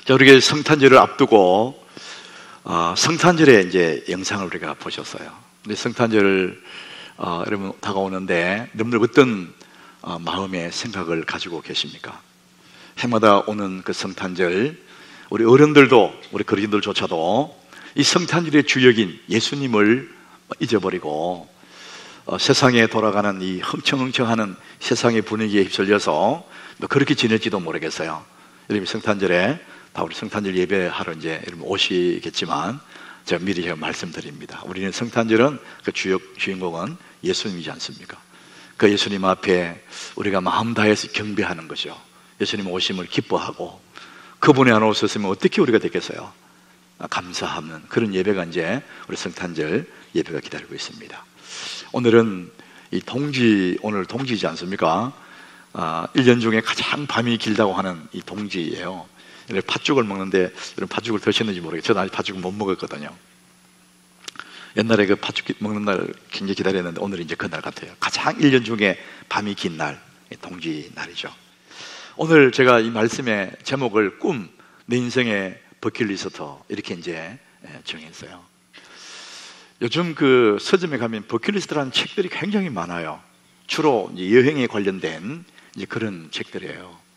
자, 우리가 성탄절을 앞두고 성탄절에 이제 영상을 우리가 보셨어요. 근데 성탄절 여러분 다가오는데 여러분들 어떤 마음의 생각을 가지고 계십니까? 해마다 오는 그 성탄절, 우리 어른들도 우리 그리스도인들조차도 이 성탄절의 주역인 예수님을 잊어버리고 세상에 돌아가는 이 흥청흥청하는 세상의 분위기에 휩쓸려서 그렇게 지낼지도 모르겠어요. 여러분 성탄절에 다 우리 성탄절 예배하러 이제 여러분 오시겠지만 제가 미리 제가 말씀드립니다. 우리는 성탄절은 그 주인공은 예수님이지 않습니까? 그 예수님 앞에 우리가 마음 다해서 경배하는 것이죠. 예수님 오심을 기뻐하고 그분이 안 오셨으면 어떻게 우리가 됐겠어요? 감사하는 그런 예배가 이제 우리 성탄절 예배가 기다리고 있습니다. 오늘은 오늘 동지이지 않습니까? 1년 중에 가장 밤이 길다고 하는 이 동지예요. 팥죽을 먹는데 여러분 팥죽을 드셨는지 모르겠어요. 저는 아직 팥죽을 못 먹었거든요. 옛날에 그 팥죽 먹는 날 굉장히 기다렸는데 오늘은 이제 그날 같아요. 가장 1년 중에 밤이 긴 날, 동지 날이죠. 오늘 제가 이 말씀의 제목을 내 인생의 버킷리스트 이렇게 이제 정했어요. 요즘 그 서점에 가면 버킷리스트라는 책들이 굉장히 많아요. 주로 이제 여행에 관련된 이제 그런 책들이에요.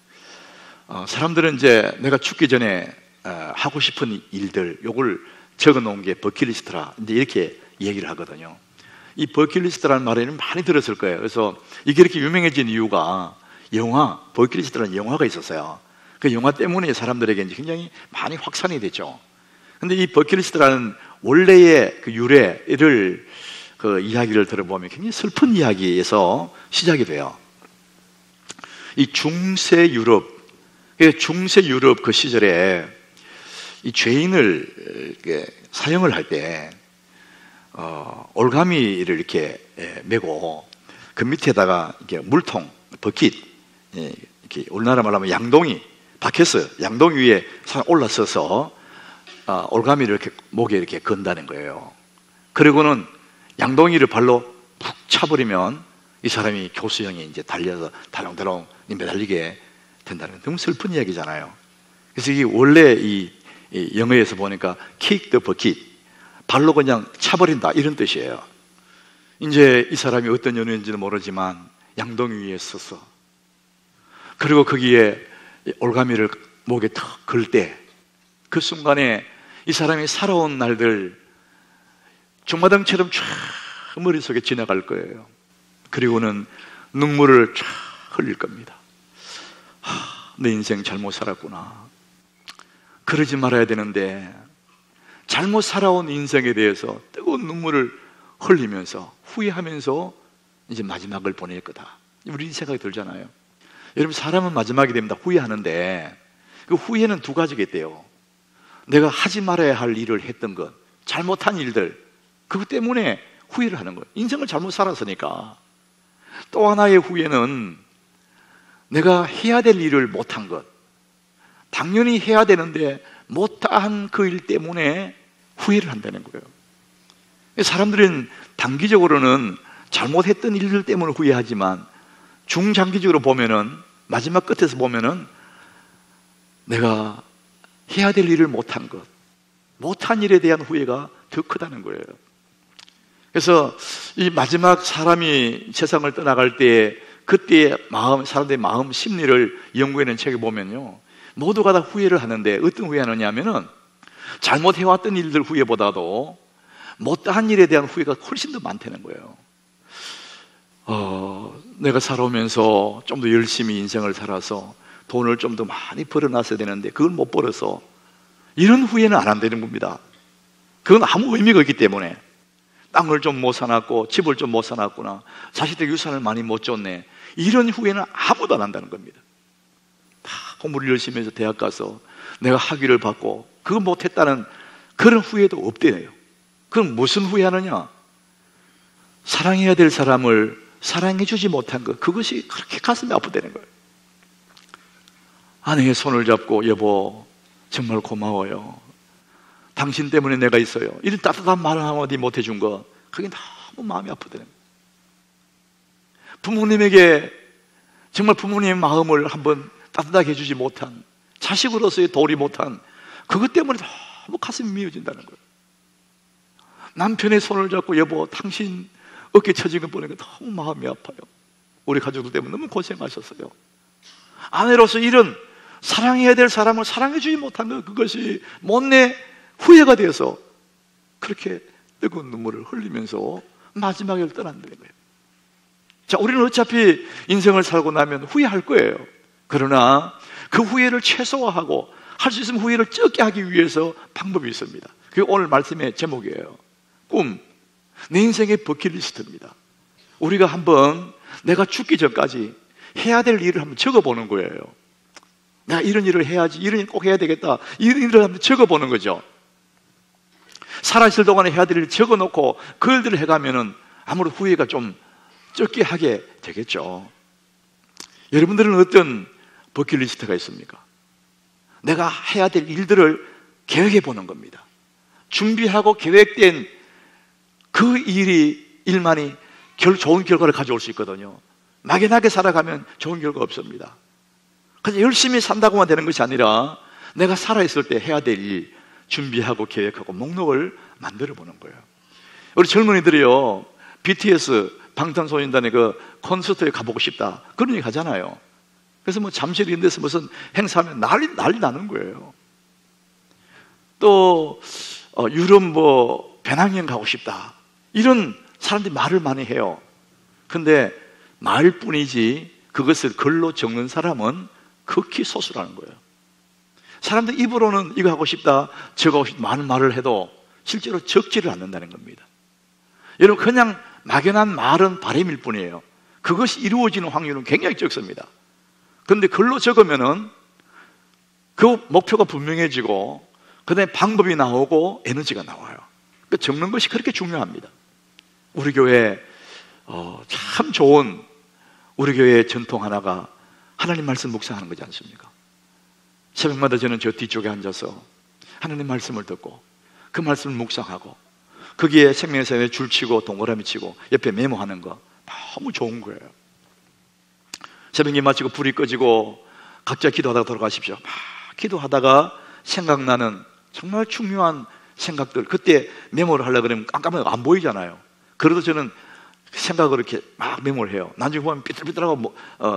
사람들은 이제 내가 죽기 전에 하고 싶은 일들, 요걸 적어 놓은 게 버킷리스트라 이제 이렇게 얘기를 하거든요. 이 버킷리스트라는 말에는 많이 들었을 거예요. 그래서 이게 이렇게 유명해진 이유가 버킷리스트라는 영화가 있었어요. 그 영화 때문에 사람들에게 이제 굉장히 많이 확산이 됐죠. 근데 이 버킷리스트라는 원래의 그 유래를 그 이야기를 들어보면 굉장히 슬픈 이야기에서 시작이 돼요. 이 중세 유럽 그 시절에 이 죄인을 사형을 할 때 올가미를 이렇게 메고 그 밑에다가 이렇게 물통, 버킷, 이렇게 우리나라 말로 하면 양동이 박혔어요. 양동이 위에 사람 올라서서 올가미를 이렇게 목에 이렇게 건다는 거예요. 그리고는 양동이를 발로 푹 차버리면 이 사람이 교수형에 이제 달려서 달롱달롱 매달리게 된다는 너무 슬픈 이야기잖아요. 그래서 이게 원래 이 영어에서 보니까 kick the bucket, 발로 그냥 차버린다 이런 뜻이에요. 이제 이 사람이 어떤 연유인지는 모르지만 양동이 위에 서서 그리고 거기에 올가미를 목에 턱 걸 때 그 순간에 이 사람이 살아온 날들 종마당처럼 쫙 머릿속에 지나갈 거예요. 그리고는 눈물을 쫙 흘릴 겁니다. 내 인생 잘못 살았구나. 그러지 말아야 되는데 잘못 살아온 인생에 대해서 뜨거운 눈물을 흘리면서 후회하면서 이제 마지막을 보낼 거다. 우리 생각이 들잖아요. 여러분 사람은 마지막이 됩니다. 후회하는데 그 후회는 두 가지가 있대요. 내가 하지 말아야 할 일을 했던 것, 잘못한 일들, 그것 때문에 후회를 하는 거예요. 인생을 잘못 살았으니까. 또 하나의 후회는 내가 해야 될 일을 못한 것, 당연히 해야 되는데 못한 그 일 때문에 후회를 한다는 거예요. 사람들은 단기적으로는 잘못했던 일들 때문에 후회하지만 중장기적으로 보면은 마지막 끝에서 보면은 내가 해야 될 일을 못한 것, 못한 일에 대한 후회가 더 크다는 거예요. 그래서 이 마지막 사람이 세상을 떠나갈 때 그때의 사람들의 마음 심리를 연구해낸 책에 보면요, 모두가 다 후회를 하는데 어떤 후회하느냐 하면은 잘못해왔던 일들 후회보다도 못한 일에 대한 후회가 훨씬 더 많다는 거예요. 내가 살아오면서 좀 더 열심히 인생을 살아서 돈을 좀 더 많이 벌어놨어야 되는데 그걸 못 벌어서 이런 후회는 안 한다는 겁니다. 그건 아무 의미가 없기 때문에 땅을 좀 못 사놨고 집을 좀 못 사놨구나, 자식들 유산을 많이 못 줬네, 이런 후회는 아무도 안 한다는 겁니다. 다 공부를 열심히 해서 대학 가서 내가 학위를 받고 그거 못했다는 그런 후회도 없대요. 그럼 무슨 후회하느냐? 사랑해야 될 사람을 사랑해주지 못한 것, 그것이 그렇게 가슴이 아프다는 거예요. 아내의 손을 잡고 여보 정말 고마워요, 당신 때문에 내가 있어요, 이런 따뜻한 말 한마디 못해준 거, 그게 너무 마음이 아프다는 거예요. 부모님에게 정말 부모님의 마음을 한번 따뜻하게 해주지 못한, 자식으로서의 도리 못한 그것 때문에 너무 가슴이 미어진다는 거예요. 남편의 손을 잡고 여보 당신 어깨 처진 거 보니까 너무 마음이 아파요. 우리 가족들 때문에 너무 고생하셨어요. 아내로서 이런 사랑해야 될 사람을 사랑해주지 못한 것, 그것이 못내 후회가 되어서 그렇게 뜨거운 눈물을 흘리면서 마지막에 떠난다는 거예요. 자, 우리는 어차피 인생을 살고 나면 후회할 거예요. 그러나 그 후회를 최소화하고 할 수 있으면 후회를 적게 하기 위해서 방법이 있습니다. 그게 오늘 말씀의 제목이에요. 꿈, 내 인생의 버킷리스트입니다. 우리가 한번 내가 죽기 전까지 해야 될 일을 한번 적어보는 거예요. 내가 이런 일을 해야지, 이런 일 꼭 해야 되겠다, 이런 일을 한번 적어보는 거죠. 살아있을 동안에 해야 될 일을 적어놓고 그 일들을 해가면은 아무래도 후회가 좀 적게 하게 되겠죠. 여러분들은 어떤 버킷리스트가 있습니까? 내가 해야 될 일들을 계획해 보는 겁니다. 준비하고 계획된 그 일만이 좋은 결과를 가져올 수 있거든요. 막연하게 살아가면 좋은 결과 없습니다. 그래서 열심히 산다고만 되는 것이 아니라 내가 살아있을 때 해야 될 일 준비하고 계획하고 목록을 만들어 보는 거예요. 우리 젊은이들이요, BTS 방탄소년단의 그 콘서트에 가보고 싶다 그런 얘기 하잖아요. 그래서 뭐 잠실 이런 데서 무슨 행사하면 난리 나는 거예요. 또 유럽 뭐 배낭여행 가고 싶다 이런 사람들이 말을 많이 해요. 근데 말뿐이지 그것을 글로 적는 사람은 극히 소수라는 거예요. 사람들 입으로는 이거 하고 싶다 저거 하고 싶다 많은 말을 해도 실제로 적지를 않는다는 겁니다. 여러분, 그냥 막연한 말은 바람일 뿐이에요. 그것이 이루어지는 확률은 굉장히 적습니다. 그런데 글로 적으면은 그 목표가 분명해지고 그 다음에 방법이 나오고 에너지가 나와요. 그러니까 적는 것이 그렇게 중요합니다. 우리 교회 참 좋은 우리 교회의 전통 하나가 하나님 말씀 묵상하는 거지 않습니까? 새벽마다 저는 저 뒤쪽에 앉아서 하나님 말씀을 듣고 그 말씀을 묵상하고 거기에 생명의 샘에 줄 치고 동그라미 치고 옆에 메모하는 거 너무 좋은 거예요. 새벽이 마치고 불이 꺼지고 각자 기도하다가 돌아가십시오. 막 기도하다가 생각나는 정말 중요한 생각들, 그때 메모를 하려고 그러면 깜깜하게 안 보이잖아요. 그래도 저는 생각을 이렇게 막 메모를 해요. 나중에 보면 삐뚤삐뚤하고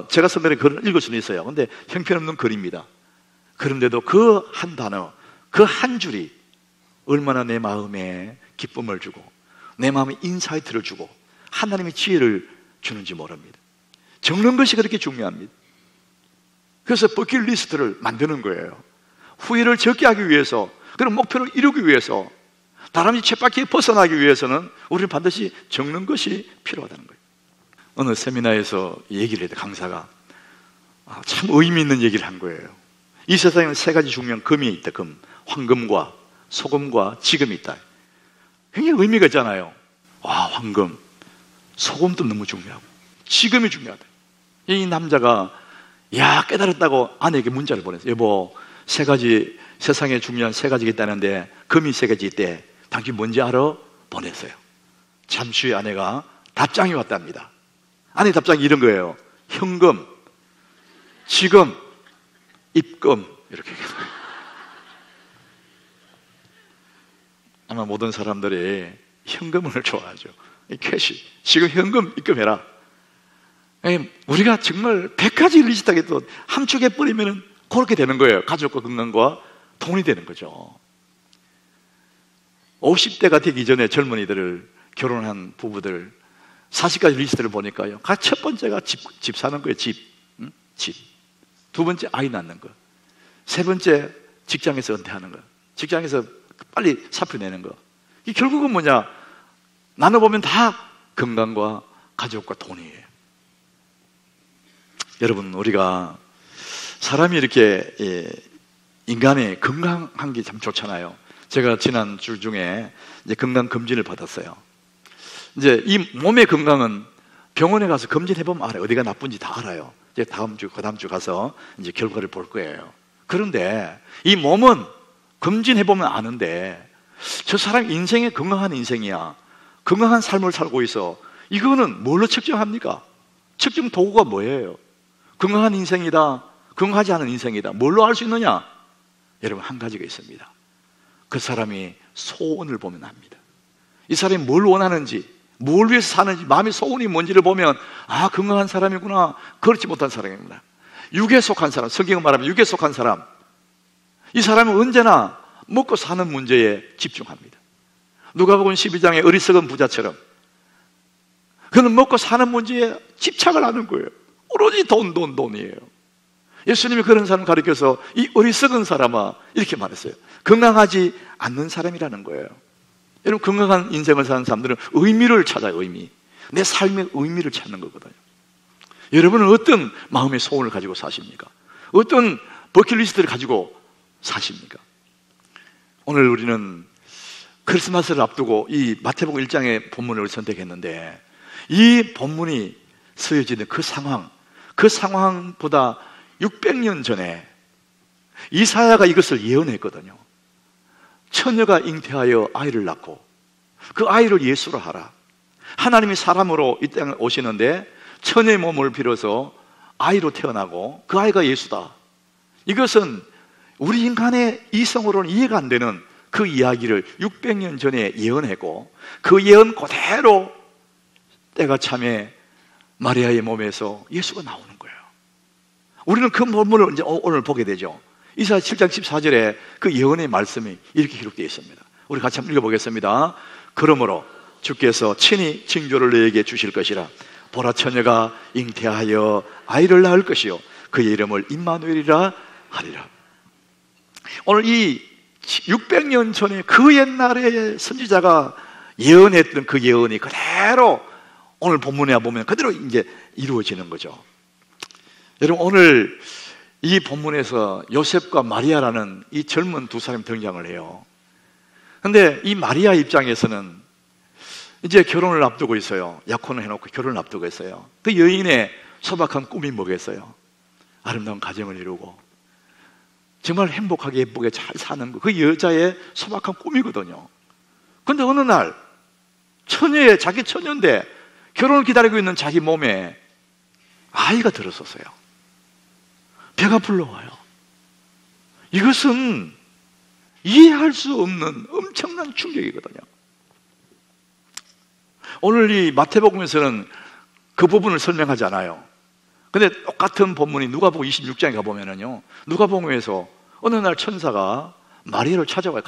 제가 선별에 글을 읽을 수는 있어요. 근데 형편없는 글입니다. 그런데도 그 한 단어, 그 한 줄이 얼마나 내 마음에 기쁨을 주고 내 마음에 인사이트를 주고 하나님의 지혜를 주는지 모릅니다. 적는 것이 그렇게 중요합니다. 그래서 버킷리스트를 만드는 거예요. 후회를 적게 하기 위해서, 그런 목표를 이루기 위해서, 다람쥐 쳇바퀴에 벗어나기 위해서는 우리는 반드시 적는 것이 필요하다는 거예요. 어느 세미나에서 얘기를 해도 강사가 참 의미 있는 얘기를 한 거예요. 이 세상에는 세 가지 중요한 금이 있다. 금, 황금과 소금과 지금이 있다. 굉장히 의미가 있잖아요. 와, 황금, 소금도 너무 중요하고 지금이 중요하다. 이 남자가 깨달았다고 아내에게 문자를 보냈어요. 여보, 세 가지, 세상에 중요한 세 가지가 있다는데 금이 세 가지 있대. 당신 뭔지 알아? 보냈어요. 잠시 후에 아내가 답장이 왔답니다. 아내 답장이 이런 거예요. 현금, 지금, 입금, 이렇게. 아마 모든 사람들이 현금을 좋아하죠. 캐시, 지금 현금 입금해라. 우리가 정말 100가지 리스트하게 또 함축해버리면 그렇게 되는 거예요. 가족과 건강과 돈이 되는 거죠. 50대가 되기 전에 젊은이들을, 결혼한 부부들 40가지 리스트를 보니까요, 첫 번째가 집 사는 거예요. 집. 두 번째 아이 낳는 거. 세 번째 직장에서 은퇴하는 거. 직장에서 빨리 사표 내는 거. 이 결국은 뭐냐, 나눠보면 다 건강과 가족과 돈이에요. 여러분, 우리가 사람이 이렇게 인간의 건강한 게 참 좋잖아요. 제가 지난 주 중에 이제 건강 검진을 받았어요. 이제 이 몸의 건강은 병원에 가서 검진해보면 알아요. 어디가 나쁜지 다 알아요. 이제 다음 주, 그 다음 주 가서 이제 결과를 볼 거예요. 그런데 이 몸은 검진해보면 아는데 저 사람 인생이 건강한 인생이야, 건강한 삶을 살고 있어, 이거는 뭘로 측정합니까? 측정 도구가 뭐예요? 건강한 인생이다, 건강하지 않은 인생이다. 뭘로 알 수 있느냐? 여러분, 한 가지가 있습니다. 그 사람이 소원을 보면 압니다. 이 사람이 뭘 원하는지, 뭘 위해서 사는지, 마음의 소원이 뭔지를 보면 아, 건강한 사람이구나, 그렇지 못한 사람이구나. 육에 속한 사람, 성경을 말하면 육에 속한 사람, 이 사람은 언제나 먹고 사는 문제에 집중합니다. 누가복음 12장의 어리석은 부자처럼 그는 먹고 사는 문제에 집착을 하는 거예요. 오로지 돈이에요. 예수님이 그런 사람을 가리켜서 이 어리석은 사람아 이렇게 말했어요. 건강하지 않는 사람이라는 거예요. 여러분, 건강한 인생을 사는 사람들은 의미를 찾아요. 의미. 내 삶의 의미를 찾는 거거든요. 여러분은 어떤 마음의 소원을 가지고 사십니까? 어떤 버킷리스트를 가지고 사십니까? 오늘 우리는 크리스마스를 앞두고 이 마태복음 1장의 본문을 선택했는데, 이 본문이 쓰여지는 그 상황보다 600년 전에 이사야가 이것을 예언했거든요. 처녀가 잉태하여 아이를 낳고 그 아이를 예수로 하라. 하나님이 사람으로 이 땅에 오시는데 처녀의 몸을 빌어서 아이로 태어나고 그 아이가 예수다. 이것은 우리 인간의 이성으로는 이해가 안 되는 그 이야기를 600년 전에 예언했고, 그 예언 그대로 때가 참에 마리아의 몸에서 예수가 나오는 거예요. 우리는 그 본문을 이제 오늘 보게 되죠. 이사야 7장 14절에 그 예언의 말씀이 이렇게 기록되어 있습니다. 우리 같이 한번 읽어보겠습니다. 그러므로 주께서 친히 징조를 너에게 주실 것이라. 보라, 처녀가 잉태하여 아이를 낳을 것이요 그의 이름을 임마누엘이라 하리라. 오늘 이 600년 전에 그 옛날에 선지자가 예언했던 그 예언이 그대로 오늘 본문에 보면 그대로 이제 이루어지는 거죠. 여러분, 오늘 이 본문에서 요셉과 마리아라는 이 젊은 두 사람이 등장을 해요. 근데 이 마리아 입장에서는 이제 결혼을 앞두고 있어요. 약혼을 해놓고 결혼을 앞두고 있어요. 그 여인의 소박한 꿈이 뭐겠어요? 아름다운 가정을 이루고 정말 행복하게 예쁘게 잘 사는 거, 그 여자의 소박한 꿈이거든요. 근데 어느 날 자기 처녀인데 결혼을 기다리고 있는 자기 몸에 아이가 들어섰어요. 배가 불러와요. 이것은 이해할 수 없는 엄청난 충격이거든요. 오늘 이 마태복음에서는 그 부분을 설명하지 않아요. 근데 똑같은 본문이 누가복음 26장에 가보면은요, 누가복음에서 어느 날 천사가 마리아를 찾아와요.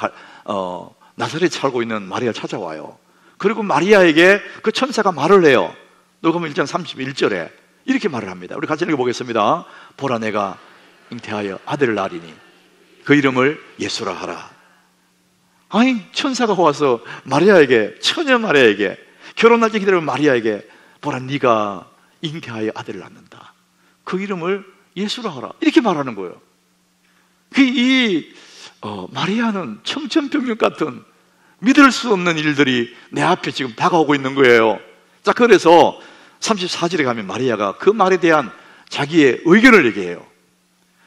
나사렛에 살고 있는 마리아를 찾아와요. 그리고 마리아에게 그 천사가 말을 해요. 누가복음 1장 31절에 이렇게 말을 합니다. 우리 같이 읽어보겠습니다. 보라, 내가 잉태하여 아들을 낳으리니 그 이름을 예수라 하라. 아니, 천사가 와서 마리아에게, 처녀 마리아에게, 결혼날짜 기다리는 마리아에게, 보라, 네가 잉태하여 아들을 낳는다. 그 이름을 예수라 하라. 이렇게 말하는 거예요. 마리아는 청천벽력 같은 믿을 수 없는 일들이 내 앞에 지금 다가오고 있는 거예요. 자, 그래서 34절에 가면 마리아가 그 말에 대한 자기의 의견을 얘기해요.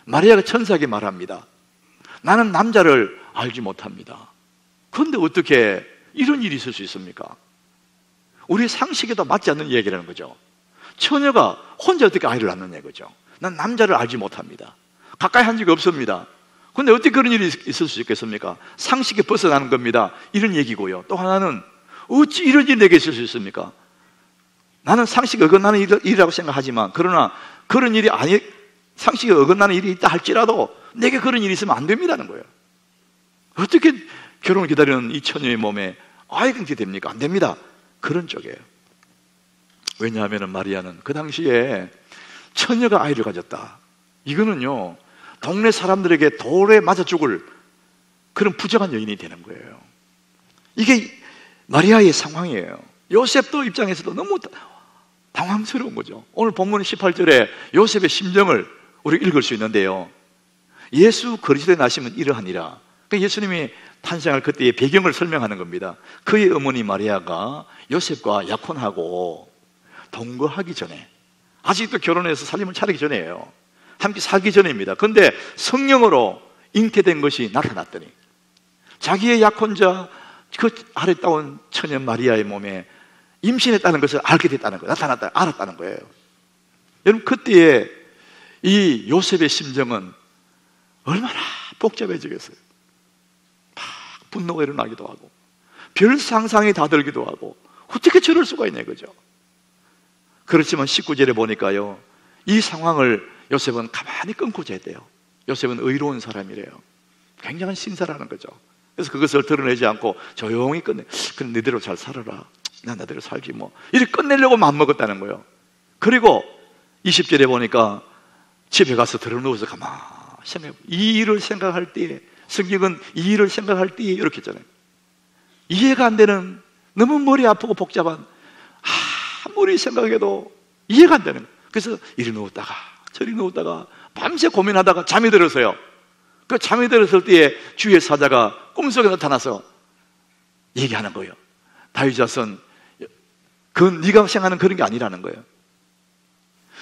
마리아가 천사에게 말합니다. 나는 남자를 알지 못합니다. 그런데 어떻게 이런 일이 있을 수 있습니까? 우리 상식에도 맞지 않는 얘기라는 거죠. 처녀가 혼자 어떻게 아이를 낳느냐 이거죠. 난 남자를 알지 못합니다. 가까이 한 적이 없습니다. 그런데 어떻게 그런 일이 있을 수 있겠습니까? 상식에 벗어나는 겁니다. 이런 얘기고요. 또 하나는 어찌 이런 일이 내게 있을 수 있습니까? 나는 상식에 어긋나는 일이라고 생각하지만, 그러나 그런 일이 상식에 어긋나는 일이 있다 할지라도 내게 그런 일이 있으면 안 됩니다는 거예요. 어떻게 결혼을 기다리는 이 처녀의 몸에 아이가 이렇게 됩니까? 안 됩니다. 그런 쪽이에요. 왜냐하면 마리아는 그 당시에 처녀가 아이를 가졌다. 이거는요, 동네 사람들에게 돌에 맞아 죽을 그런 부정한 여인이 되는 거예요. 이게 마리아의 상황이에요. 요셉도 입장에서도 너무 당황스러운 거죠. 오늘 본문 18절에 요셉의 심정을 우리가 읽을 수 있는데요, 예수 그리스도의 나심은 이러하니라. 그러니까 예수님이 탄생할 그때의 배경을 설명하는 겁니다. 그의 어머니 마리아가 요셉과 약혼하고 동거하기 전에, 아직도 결혼해서 살림을 차리기 전이에요. 함께 살기 전입니다. 그런데 성령으로 잉태된 것이 나타났더니 자기의 약혼자 그 아름다운 처녀 마리아의 몸에 임신했다는 것을 알게 됐다는 거예요. 나타났다, 알았다는 거예요. 여러분, 그때에 이 요셉의 심정은 얼마나 복잡해지겠어요. 막 분노가 일어나기도 하고 별 상상이 다 들기도 하고 어떻게 저럴 수가 있냐 이거죠. 그렇지만 19절에 보니까요, 이 상황을 요셉은 가만히 끊고자 했대요. 요셉은 의로운 사람이래요. 굉장한 신사라는 거죠. 그래서 그것을 드러내지 않고 조용히 끝내. 그럼 너대로 잘 살아라, 난 나대로 살지 뭐, 이렇게 끝내려고 마음먹었다는 거예요. 그리고 20절에 보니까 집에 가서 들어누워서 가만히 생각해. 이 일을 생각할 때에, 성경은 이 일을 생각할 때에 이렇게 했잖아요. 이해가 안 되는, 너무 머리 아프고 복잡한, 아무리 생각해도 이해가 안 되는 거예요. 그래서 이리 누웠다가 저리 누웠다가 밤새 고민하다가 잠이 들었어요. 그 잠이 들었을 때에 주의 사자가 꿈속에 나타나서 얘기하는 거예요. 다윗 자손, 그건 네가 생각하는 그런 게 아니라는 거예요.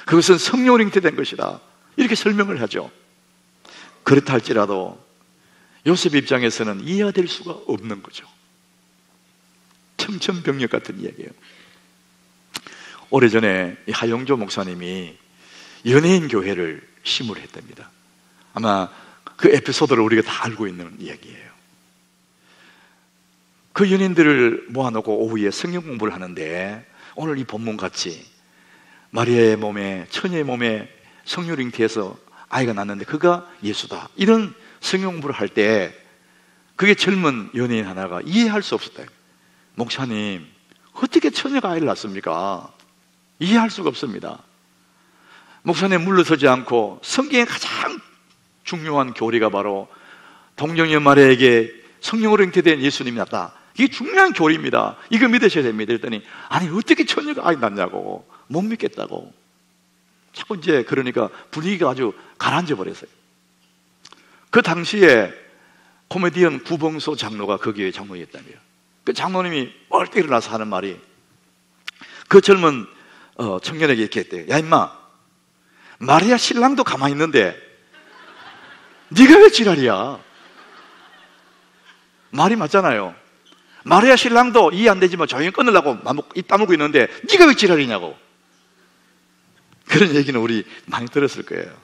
그것은 성령으로 잉태된 것이다, 이렇게 설명을 하죠. 그렇다 할지라도 요셉 입장에서는 이해가 될 수가 없는 거죠. 청천벽력 같은 이야기예요. 오래전에 하영조 목사님이 연예인 교회를 심을 했답니다. 아마 그 에피소드를 우리가 다 알고 있는 이야기예요. 그 연예인들을 모아놓고 오후에 성경 공부를 하는데, 오늘 이 본문같이 마리아의 몸에, 처녀의 몸에 성령이 잉태해서 아이가 낳았는데 그가 예수다, 이런 성경 공부를 할 때 그게 젊은 연예인 하나가 이해할 수 없었다. 목사님, 어떻게 처녀가 아이를 낳습니까? 이해할 수가 없습니다. 목사님 물러서지 않고 성경의 가장 중요한 교리가 바로 동정녀 마리아에게 성령으로 잉태된 예수님이 낳았다, 이게 중요한 교리입니다. 이거 믿으셔야 됩니다. 그랬더니 아니 어떻게 처녀가 아이 낳냐고, 못 믿겠다고 자꾸 이제, 그러니까 분위기가 아주 가라앉아 버렸어요. 그 당시에 코미디언 구봉소 장로가 그 교회 장로였다며요. 그 장로님이 얼때 일어나서 하는 말이, 그 젊은 청년에게 이렇게 했대요. 야 임마, 마리아 신랑도 가만히 있는데 네가 왜 지랄이야? 말이 맞잖아요. 마리아 신랑도 이해 안 되지만 조용히 끊으려고 입 다물고 있는데 네가 왜 지랄이냐고. 그런 얘기는 우리 많이 들었을 거예요.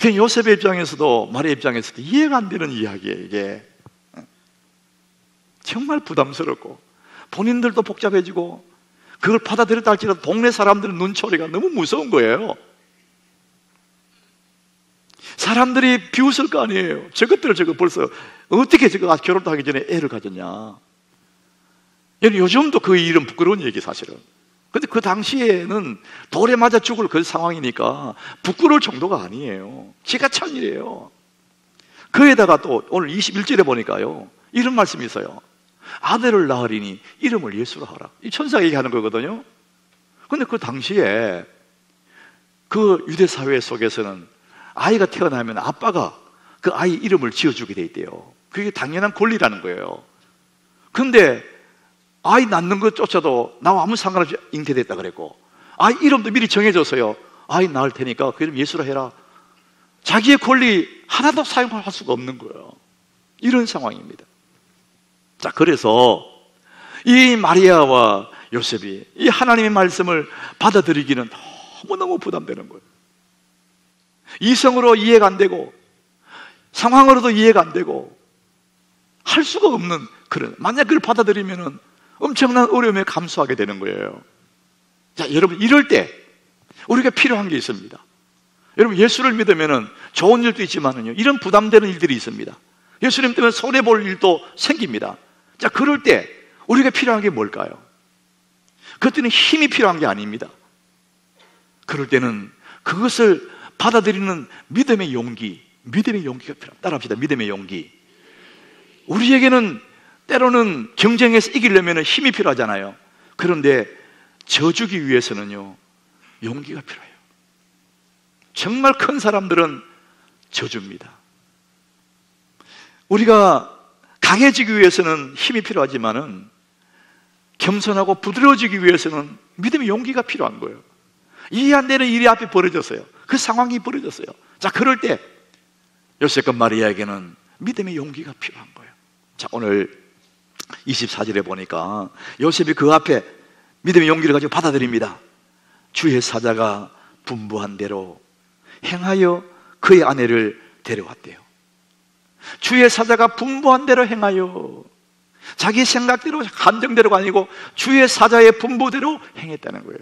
요셉의 입장에서도 마리아 입장에서도 이해가 안 되는 이야기예요. 이게 정말 부담스럽고 본인들도 복잡해지고, 그걸 받아들였다 할지라도 동네 사람들은 눈초리가 너무 무서운 거예요. 사람들이 비웃을 거 아니에요. 저것들을 저거 벌써 어떻게 저거 결혼도 하기 전에 애를 가졌냐. 요즘도 그 일은 부끄러운 얘기 사실은. 근데 그 당시에는 돌에 맞아 죽을 그 상황이니까 부끄러울 정도가 아니에요. 지가 천일이에요. 그에다가 또 오늘 21절에 보니까요, 이런 말씀이 있어요. 아들을 낳으리니 이름을 예수라 하라. 이 천사가 얘기하는 거거든요. 근데 그 당시에 그 유대 사회 속에서는 아이가 태어나면 아빠가 그 아이 이름을 지어주게 돼 있대요. 그게 당연한 권리라는 거예요. 근데 아이 낳는 것조차도 나와 아무 상관없이 잉태됐다 그랬고, 아이 이름도 미리 정해줬어요. 아이 낳을 테니까 그 이름 예수라 해라. 자기의 권리 하나도 사용할 수가 없는 거예요. 이런 상황입니다. 자, 그래서 이 마리아와 요셉이 이 하나님의 말씀을 받아들이기는 너무너무 부담되는 거예요. 이성으로 이해가 안 되고 상황으로도 이해가 안 되고 할 수가 없는 그런, 만약 그걸 받아들이면 엄청난 어려움에 감수하게 되는 거예요. 자, 여러분, 이럴 때 우리가 필요한 게 있습니다. 여러분, 예수를 믿으면 좋은 일도 있지만요, 이런 부담되는 일들이 있습니다. 예수님 때문에 손해볼 일도 생깁니다. 자, 그럴 때 우리가 필요한 게 뭘까요? 그때는 힘이 필요한 게 아닙니다. 그럴 때는 그것을 받아들이는 믿음의 용기가 필요합니다. 따라합시다. 믿음의 용기. 우리에게는 때로는 경쟁에서 이기려면 힘이 필요하잖아요. 그런데 져주기 위해서는요, 용기가 필요해요. 정말 큰 사람들은 져줍니다. 우리가 강해지기 위해서는 힘이 필요하지만은 겸손하고 부드러워지기 위해서는 믿음의 용기가 필요한 거예요. 이해 안 되는 일이 앞에 벌어졌어요. 그 상황이 벌어졌어요. 자, 그럴 때 요셉과 마리아에게는 믿음의 용기가 필요한 거예요. 자, 오늘 24절에 보니까 요셉이 그 앞에 믿음의 용기를 가지고 받아들입니다. 주의 사자가 분부한 대로 행하여 그의 아내를 데려왔대요. 주의 사자가 분부한 대로 행하여, 자기 생각대로 감정대로가 아니고 주의 사자의 분부대로 행했다는 거예요.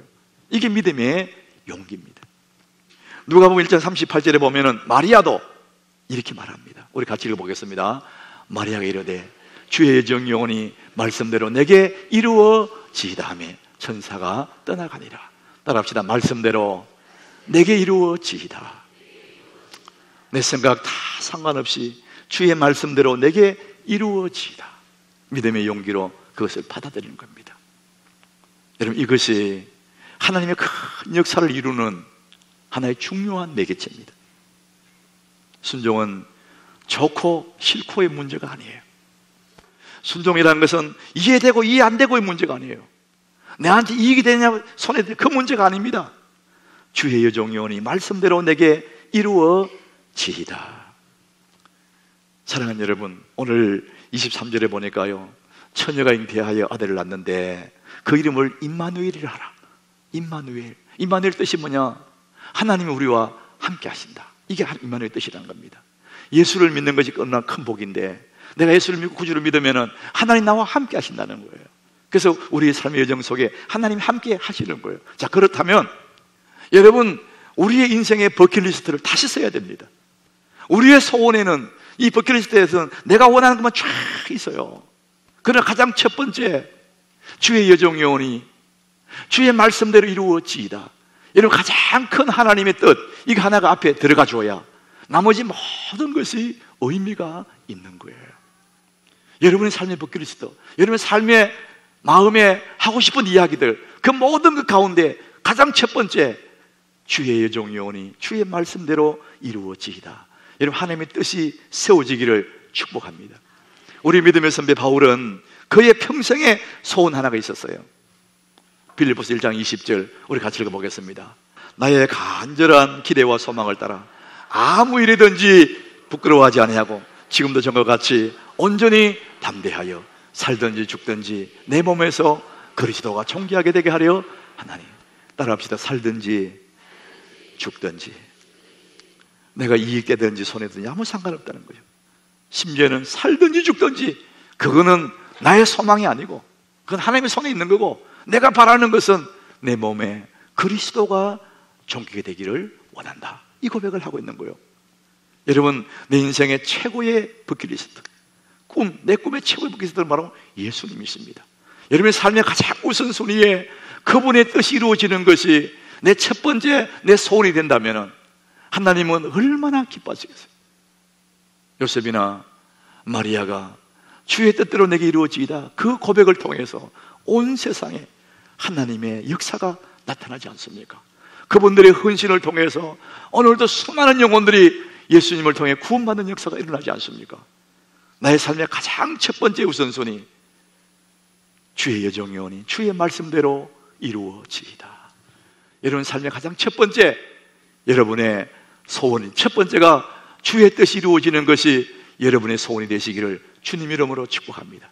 이게 믿음의 용기입니다. 누가복음 1장 38절에 보면은 마리아도 이렇게 말합니다. 우리 같이 읽어보겠습니다. 마리아가 이르되 주의 정령이 말씀대로 내게 이루어지이다 하며 천사가 떠나가니라. 따라합시다. 말씀대로 내게 이루어지이다. 내 생각 다 상관없이 주의 말씀대로 내게 이루어지이다. 믿음의 용기로 그것을 받아들이는 겁니다. 여러분, 이것이 하나님의 큰 역사를 이루는 하나의 중요한 매개체입니다. 순종은 좋고 싫고의 문제가 아니에요. 순종이라는 것은 이해되고 이해 안 되고의 문제가 아니에요. 내한테 이익이 되냐 손해 그 문제가 아닙니다. 주의 여종이오니 말씀대로 내게 이루어지이다. 사랑하는 여러분, 오늘 23절에 보니까요, 처녀가 잉태하여 아들을 낳는데 그 이름을 임마누엘이라 하라. 임마누엘. 임마누엘 뜻이 뭐냐? 하나님이 우리와 함께 하신다. 이게 임마누엘 뜻이라는 겁니다. 예수를 믿는 것이 얼마나 큰 복인데, 내가 예수를 믿고 구주를 믿으면 하나님 나와 함께 하신다는 거예요. 그래서 우리의 삶의 여정 속에 하나님 함께 하시는 거예요. 자, 그렇다면 여러분, 우리의 인생의 버킷리스트를 다시 써야 됩니다. 우리의 소원에는, 이 버킷리스트에서는 내가 원하는 것만 쫙 있어요. 그러나 가장 첫 번째, 주의 여종이오니 주의 말씀대로 이루어지이다. 여러분, 가장 큰 하나님의 뜻, 이거 하나가 앞에 들어가 줘야 나머지 모든 것이 의미가 있는 거예요. 여러분의 삶의 버킷리스트, 여러분의 삶의 마음에 하고 싶은 이야기들, 그 모든 것 가운데 가장 첫 번째, 주의 여종이오니 주의 말씀대로 이루어지이다. 여러분, 하나님의 뜻이 세워지기를 축복합니다. 우리 믿음의 선배 바울은 그의 평생에 소원 하나가 있었어요. 빌립보서 1장 20절 우리 같이 읽어보겠습니다. 나의 간절한 기대와 소망을 따라 아무 일이든지 부끄러워하지 아니하고 지금도 전과 같이 온전히 담대하여 살든지 죽든지 내 몸에서 그리스도가 존귀하게 되게 하려 하나니. 따라합시다. 살든지 죽든지, 내가 이익되든지 손해든지 아무 상관없다는 거죠. 심지어는 살든지 죽든지 그거는 나의 소망이 아니고 그건 하나님의 손에 있는 거고, 내가 바라는 것은 내 몸에 그리스도가 존귀하게 되기를 원한다. 이 고백을 하고 있는 거예요. 여러분, 내 인생의 최고의 버킷리스트, 내 꿈의 최고의 버킷리스트를 말하면 예수님이십니다. 여러분의 삶의 가장 우선순위에 그분의 뜻이 이루어지는 것이 내 첫 번째 내 소원이 된다면 하나님은 얼마나 기뻐하시겠어요. 요셉이나 마리아가 주의 뜻대로 내게 이루어지이다, 그 고백을 통해서 온 세상에 하나님의 역사가 나타나지 않습니까? 그분들의 헌신을 통해서 오늘도 수많은 영혼들이 예수님을 통해 구원받는 역사가 일어나지 않습니까? 나의 삶의 가장 첫 번째 우선순위, 주의 여종이오니 주의 말씀대로 이루어지이다. 여러분 삶의 가장 첫 번째, 여러분의 소원이 첫 번째가 주의 뜻이 이루어지는 것이 여러분의 소원이 되시기를 주님 이름으로 축복합니다.